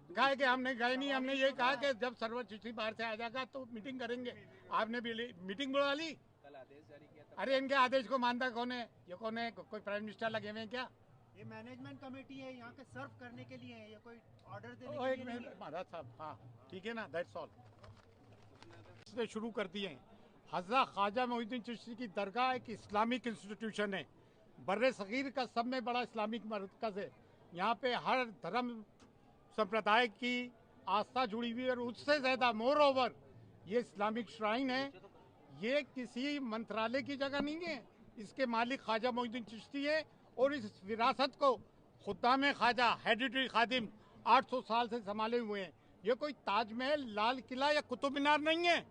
कहा कि हमने गए नहीं, हमने ये कहा कि जब सरवर चिश्ती बाहर से आ जाएगा तो मीटिंग करेंगे। आपने भी मीटिंग बुला ली। कल आदेश जारी किया था। अरे इनके आदेश को मानता कौन है? ये कौन है? कोई प्राइम मिनिस्टर लगे हुए हैं क्या? ये मैनेजमेंट कमेटी है, यहाँ के सर्व करने के लिए है, ये कोई ऑर्डर देने ओ के एक लिए नहीं मिनट है। महाराज साहब, हाँ ठीक है ना, दैट्स ऑल। इसने शुरू कर दिए हैं। हज़रत ख्वाजा मोइनुद्दीन चिश्ती की दरगाह एक इस्लामिक इंस्टीट्यूशन है, बर्रे सगीर का सब में बड़ा इस्लामिक मरकज़ है। यहाँ पे हर धर्म संप्रदाय की आस्था जुड़ी हुई है और उससे ज़्यादा मोर ओवर ये इस्लामिक श्राइन है। ये किसी मंत्रालय की जगह नहीं है। इसके मालिक ख्वाजा मोइनुद्दीन चिश्ती है और इस विरासत को खुद्दाम ख्वाजा हेरिडिटरी खादिम 800 साल से संभाले हुए हैं। ये कोई ताजमहल, लाल किला या कुतुब मीनार नहीं है।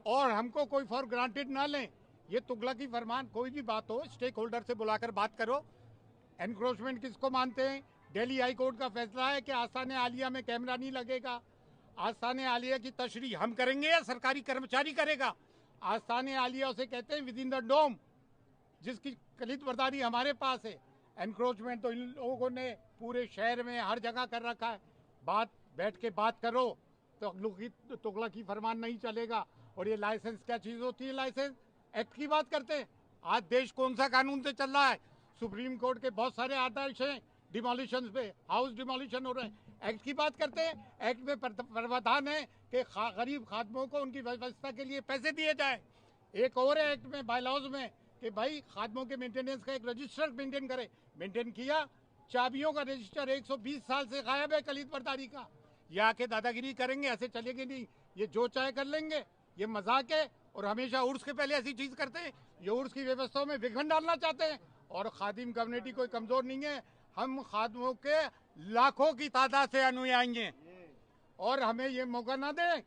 और हमको कोई फॉर ग्रांटेड ना लें। ये तुगलकी फरमान, कोई भी बात हो स्टेक होल्डर से बुलाकर बात करो। एनक्रोचमेंट किसको मानते हैं? दिल्ली हाई कोर्ट का फैसला है कि आस्थान आलिया में कैमरा नहीं लगेगा। आस्थान आलिया की तशरीह हम करेंगे या सरकारी कर्मचारी करेगा? आस्थान आलिया उसे कहते हैं विद इन द डोम, जिसकी कलीद बरदारी हमारे पास है। एनक्रोचमेंट तो इन लोगों ने पूरे शहर में हर जगह कर रखा है। बात बैठ के बात करो तो तुगलकी फरमान नहीं चलेगा। और ये लाइसेंस क्या चीज़ होती है? लाइसेंस एक्ट की बात करते हैं। आज देश कौन सा कानून से चल रहा है? सुप्रीम कोर्ट के बहुत सारे आदेश हैं डिमोलिशन पे, हाउस डिमोलिशन हो रहे हैं। एक्ट की बात करते हैं। एक्ट में प्रावधान है कि गरीब खादमों को उनकी व्यवस्था के लिए पैसे दिए जाए। एक और है एक्ट में, बायलॉज में, कि भाई खादमों के मेंटेनेंस का एक रजिस्टर मेंटेन करे। मेंटेन किया। चाबियों का रजिस्टर 120 साल से गायब है कलीद बरदारी का। ये आके दादागिरी करेंगे, ऐसे चलेंगे नहीं। ये जो चाहे कर लेंगे, ये मजाक है। और हमेशा उर्स के पहले ऐसी चीज करते हैं। ये उर्स की व्यवस्थाओं में विघ्न डालना चाहते हैं। और खादिम कम्युनिटी कोई कमजोर नहीं है। हम खादमों के लाखों की तादाद से अनुयायी हैं और हमें ये मौका ना दें।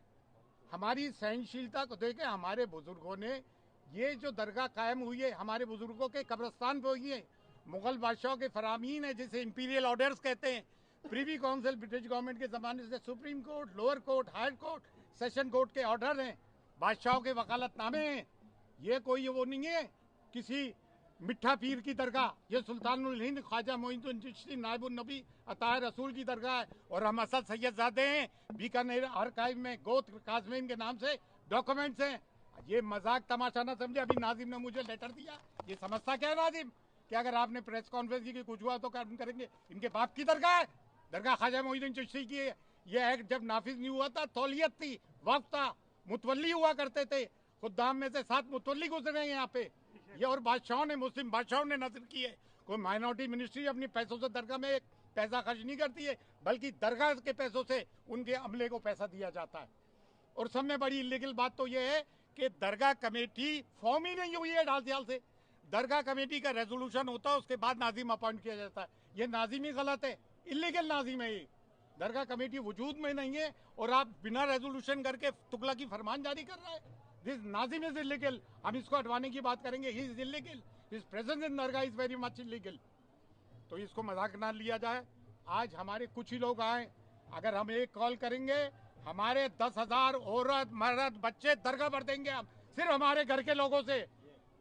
हमारी सहनशीलता को देखें। हमारे बुजुर्गों ने ये जो दरगाह कायम हुई है, हमारे बुजुर्गों के कब्रस्तान पे हुई है। मुगल बादशाहों के फरामीन है, जिसे इंपीरियल ऑर्डर्स कहते हैं। प्रीवी काउंसिल ब्रिटिश गवर्नमेंट के ज़माने से supreme court, lower court, higher court, session court के ऑर्डर हैं। बादशाहों के वकालतनामे हैं। ये कोई वो नहीं है किसी मिठा पीर की दरगाह। ये सुल्तानुल हिंद ख्वाजा मोइनुद्दीन चिश्ती नायबुन नबी अताए रसूल की दरगाह है। और हम असद सैयदजादे हैं। बीकानेर आर्काइव में गोत्र काजमीन के नाम से डॉक्यूमेंट्स हैं। ये मजाक तमाशा ना समझे। अभी नाजिम ने मुझे लेटर दिया। ये समझता क्या है नाजिम कि अगर आपने प्रेस कॉन्फ्रेंस की कुछ हुआ तो काम करेंगे? इनके बाप की दरगाह है, दरगाह ख्वाजा मोइनुद्दीन चिश्ती की है। ये एक्ट जब नाफिज नहीं हुआ था, तौलियत थी, वक्त था, मुतवल्ली हुआ करते थे। खुद्दाम में से 7 मुतवल्ली गुजरे हैं यहाँ पे। ये और बादशाहों ने, मुस्लिम बादशाहों ने नजर की है। कोई माइनॉरिटी मिनिस्ट्री अपनी पैसों से दरगाह में एक पैसा खर्च नहीं करती है, बल्कि दरगाह के पैसों से उनके अमले को पैसा दिया जाता है। और सब में बड़ी इलीगल बात तो यह है कि दरगाह कमेटी फॉर्म ही नहीं हुई है ढाल साल से। दरगाह कमेटी का रेजोल्यूशन होता है, उसके बाद नाजिम अपॉइंट किया जाता है। ये नाजिम ही गलत है, इलीगल नाजिम है ये। दरगाह कमेटी वजूद में नहीं है और आप बिना रेजोल्यूशन करके तुगलकी फरमान जारी कर रहा है। This Nazim is illegal. हम इसको हटवाने की बात करेंगे। He is illegal. His presence in Dargah is very much illegal. तो इसको मजाक ना लिया जाए। आज हमारे कुछ ही लोग आए, अगर हम एक कॉल करेंगे, हमारे 10,000 औरत मर्द बच्चे दरगाह पर देंगे हम, सिर्फ हमारे घर के लोगों से।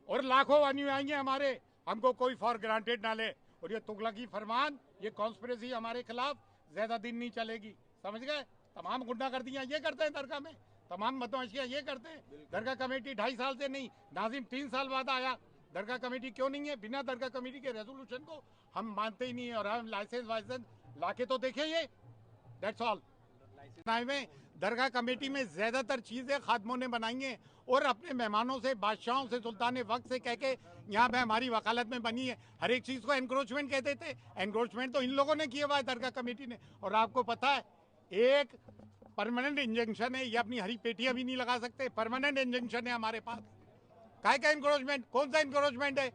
और लाखों अनुयायी हमारे। हमको कोई फॉर ग्रांटेड ना ले। और ये तुगलकी फरमान, ये कॉन्स्पिरेसी हमारे खिलाफ ज्यादा दिन नहीं चलेगी। समझ गए? तमाम गुंडागर्दियां ये करते हैं दरगाह में, तमाम बदमाशियां ये करते हैं। दरगाह कमेटी 2.5 साल से नहीं, नाजिम 3 साल बाद आया। दरगाह कमेटी क्यों नहीं है? बिना दरगाह कमेटी के रेजोल्यूशन को हम मानते ही नहीं है। और हम लाइसेंस वाइसेंस लाके तो देखें ये, दैट्स ऑल। में दरगाह कमेटी में ज्यादातर चीजें खादमों ने बनाई हैं और अपने मेहमानों से, बादशाहों से, सुल्तान वक्त से कह के यहाँ पे हमारी वकालत में बनी है। हर एक चीज को एनक्रोचमेंट कहते थे। एनक्रोचमेंट तो इन लोगों ने किया हुआ है, दरगाह कमेटी ने। और आपको पता है, एक परमानेंट इंजंक्शन है, ये अपनी हरी पेटियां भी नहीं लगा सकते। परमानेंट इंजंक्शन है हमारे पास। काय का एनक्रोचमेंट? कौन सा एनक्रोचमेंट है?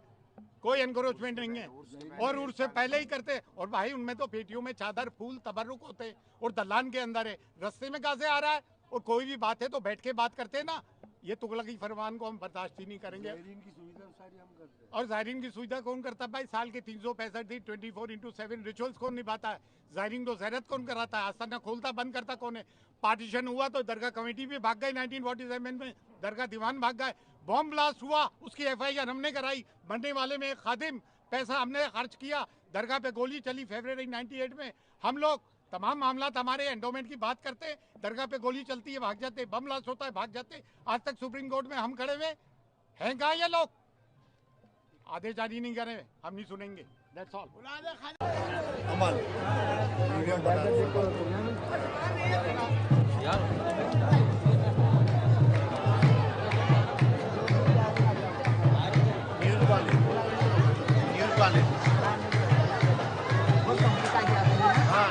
कोई एनक्रोचमेंट नहीं है। और उससे पहले ही करते। और भाई उनमें तो पेटियों में चादर, फूल, तबर्रुक होते हैं और दलान के अंदर है। रस्ते में कहां से आ रहा है? और कोई भी बात है तो बैठ के बात करते हैं ना। ये तुगलकी फरमान को हम बर्दाश्त ही नहीं करेंगे। ज़ायरीन की सुविधा सारी हम करते हैं। और ज़ायरीन की सुविधा कौन करता है भाई? साल के 365 दिन 24/7 रिचुअल्स कौन निभाता है? ज़ायरीन को ज़ैरत कौन कराता है? आस्थाना खोलता बंद करता कौन है? पार्टीशन हुआ तो दरगाह कमेटी भी भाग गई 1947 में। दरगाह दीवान भाग गए। बॉम्ब ब्लास्ट हुआ, उसकी FIR हमने कराई। बनने वाले में एक खादिम, पैसा हमने खर्च किया। दरगाह पे गोली चली फरवरी 98 में। हम लोग तमाम मामला हमारे एंडोमेंट की बात करते, दरगाह पे गोली चलती है भाग जाते, बम ब्लास्ट होता है भाग जाते। आज तक सुप्रीम कोर्ट में हम खड़े हुए हैं, कहाँ ये लोग आधे जारी नहीं करे, हम नहीं सुनेंगे। That's all. अमल वीडियो बना न्यूज़ वाले हाँ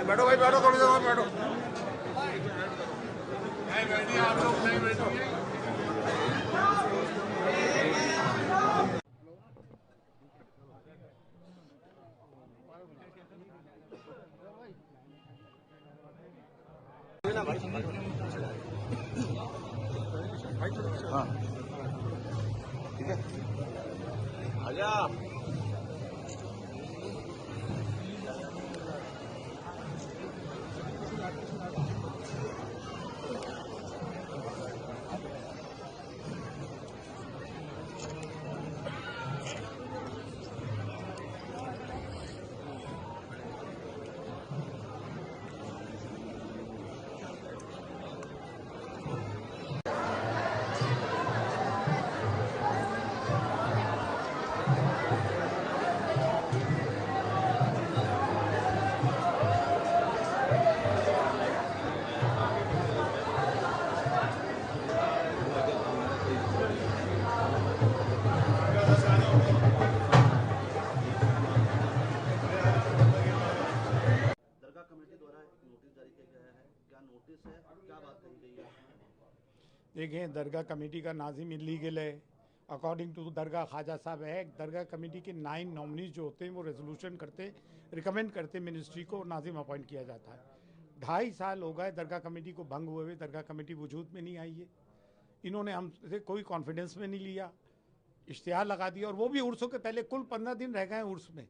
बैठो भाई, बैठो थोड़ी देर बैठो। नहीं बैठिए आप लोग, नहीं बैठिए। हाँ ठीक है, आजा। देखें, दरगाह कमेटी का नाजिम इलीगल है according to Dargah Khwaja Sahab act. Dargah committee के 9 नॉमिनीज जो होते हैं वो रेजोल्यूशन करते, रिकमेंड करते मिनिस्ट्री को, नाजिम अपॉइंट किया जाता है। 2.5 साल हो गए दरगाह कमेटी को भंग हुए हुए, दरगाह कमेटी वजूद में नहीं आई है। इन्होंने हमसे कोई कॉन्फिडेंस में नहीं लिया, इश्तिहार लगा दिया, और वो भी उर्सों के पहले कुल 15 दिन रह गए उर्स में।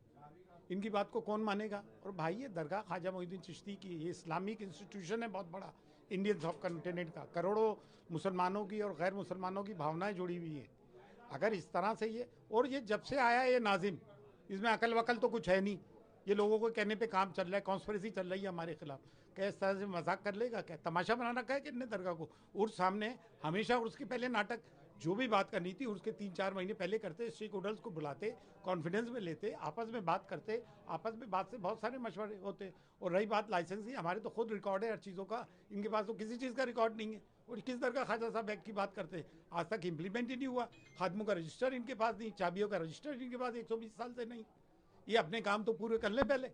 इनकी बात को कौन मानेगा? और भाई ये दरगाह ख्वाजा मोइनुद्दीन चिश्ती की, ये इस्लामिक इंस्टीट्यूशन है बहुत बड़ा इंडियन सब कॉन्टिनेंट का, करोड़ों मुसलमानों की और गैर मुसलमानों की भावनाएं जुड़ी हुई हैं। अगर इस तरह से ये, और ये जब से आया ये नाजिम, इसमें अकल वकल तो कुछ है नहीं, ये लोगों को कहने पे काम चल रहा है, कॉन्स्पिरेसी चल रही है हमारे खिलाफ। क्या इस तरह से मजाक कर लेगा? क्या तमाशा बना रखा है कितने दरगाह को? उर्स सामने हमेशा उर्स के पहले नाटक, जो भी बात करनी थी उसके 3-4 महीने पहले करते, स्टेक होल्डर्स को बुलाते, कॉन्फिडेंस में लेते, आपस में बात करते, आपस में बात से बहुत सारे मशवरे होते। और रही बात लाइसेंस की, हमारे तो खुद रिकॉर्ड है हर चीज़ों का, इनके पास तो किसी चीज़ का रिकॉर्ड नहीं है। और किस दरगाह ख्वाजा साहब एक्ट की बात करते हैं, आज तक इम्प्लीमेंट ही नहीं हुआ। खादमों का रजिस्टर इनके पास नहीं, चाबियों का रजिस्टर इनके पास 120 साल से नहीं। ये अपने काम तो पूरे कर ले पहले,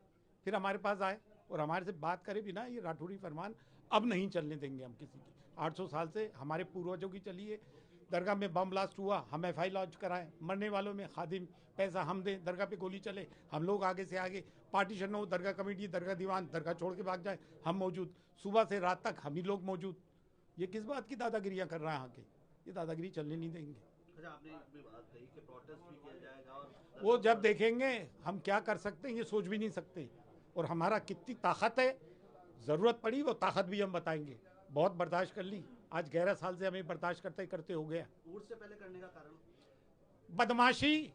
फिर हमारे पास आए और हमारे से बात करे बिना ये राठौड़ी फरमान अब नहीं चलने देंगे हम किसी की। 800 साल से हमारे पूर्वजों की चली है। दरगाह में बम ब्लास्ट हुआ, हम FI लॉन्च कराएं, मरने वालों में खादिम पैसा हम दें, दरगाह पे गोली चले हम लोग आगे से आगे, पार्टीशन हो, दरगाह कमेटी, दरगाह दीवान, दरगाह छोड़ के भाग जाए हम मौजूद, सुबह से रात तक हम ही लोग मौजूद। ये किस बात की दादागिरियाँ कर रहे हैं आके? ये दादागिरी चलने नहीं देंगे। वो जब देखेंगे हम क्या कर सकते हैं ये सोच भी नहीं सकते, और हमारा कितनी ताकत है, ज़रूरत पड़ी वो ताकत भी हम बताएंगे। बहुत बर्दाश्त कर ली, आज 11 साल से हमें बर्दाश्त करते करते हो गया। उर्स से पहले करने का कारण बदमाशी,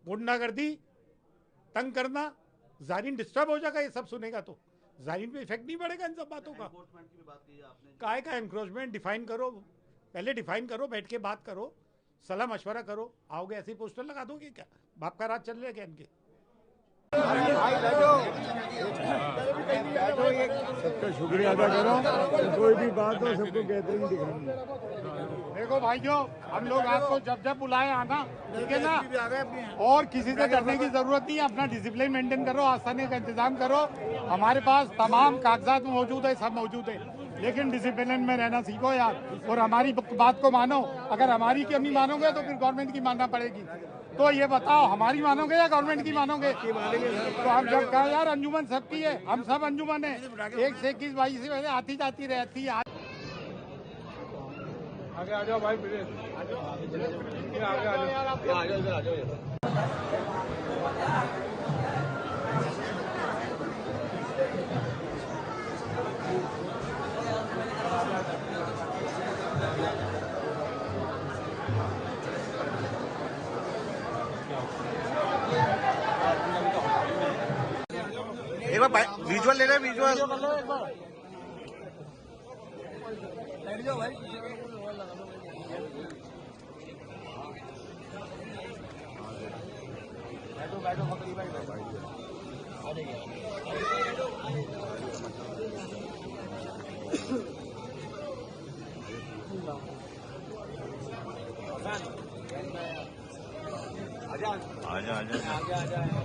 गुंडागर्दी, तंग करना, ज़ायरीन डिस्टर्ब हो जाएगा ये सब सुनेगा तो। ज़ायरीन पे इफेक्ट नहीं पड़ेगा इन सब बातों का। एनफोर्समेंट की भी बात की है आपने, काय का एनक्रोचमेंट डिफाइन करो, पहले डिफाइन करो, बैठ के बात करो, सलाह मशवरा करो। आओगे ऐसे पोस्टर लगा दोगे क्या? बाप का राज चल रहा है क्या इनके? सबका शुक्रिया अदा करो, कोई भी बात हो सबको गैदरिंग दिखानी। देखो भाइयों, हम लोग आपको जब जब बुलाए आना, ठीक है ना, और किसी से डरने की जरूरत नहीं है। अपना डिसिप्लिन मेंटेन करो, आसानी का इंतजाम करो। हमारे पास तमाम कागजात मौजूद है, सब मौजूद है, लेकिन डिसिप्लिन में रहना सीखो यार, और हमारी बात को मानो। अगर हमारी की नहीं मानोगे तो फिर गवर्नमेंट की मानना पड़ेगी। तो ये बताओ, हमारी मानोगे या गवर्नमेंट की मानोगे? तो हम जब कहा यार अंजुमन सबकी है, हम सब अंजुमन है, 1 से 21 22 से आती जाती रहती है। आगे आ जाओ भाई, आगे आ जाओ। एक बार विजुअल ले रहे हैं, विजुअल। आजा आजा आजा।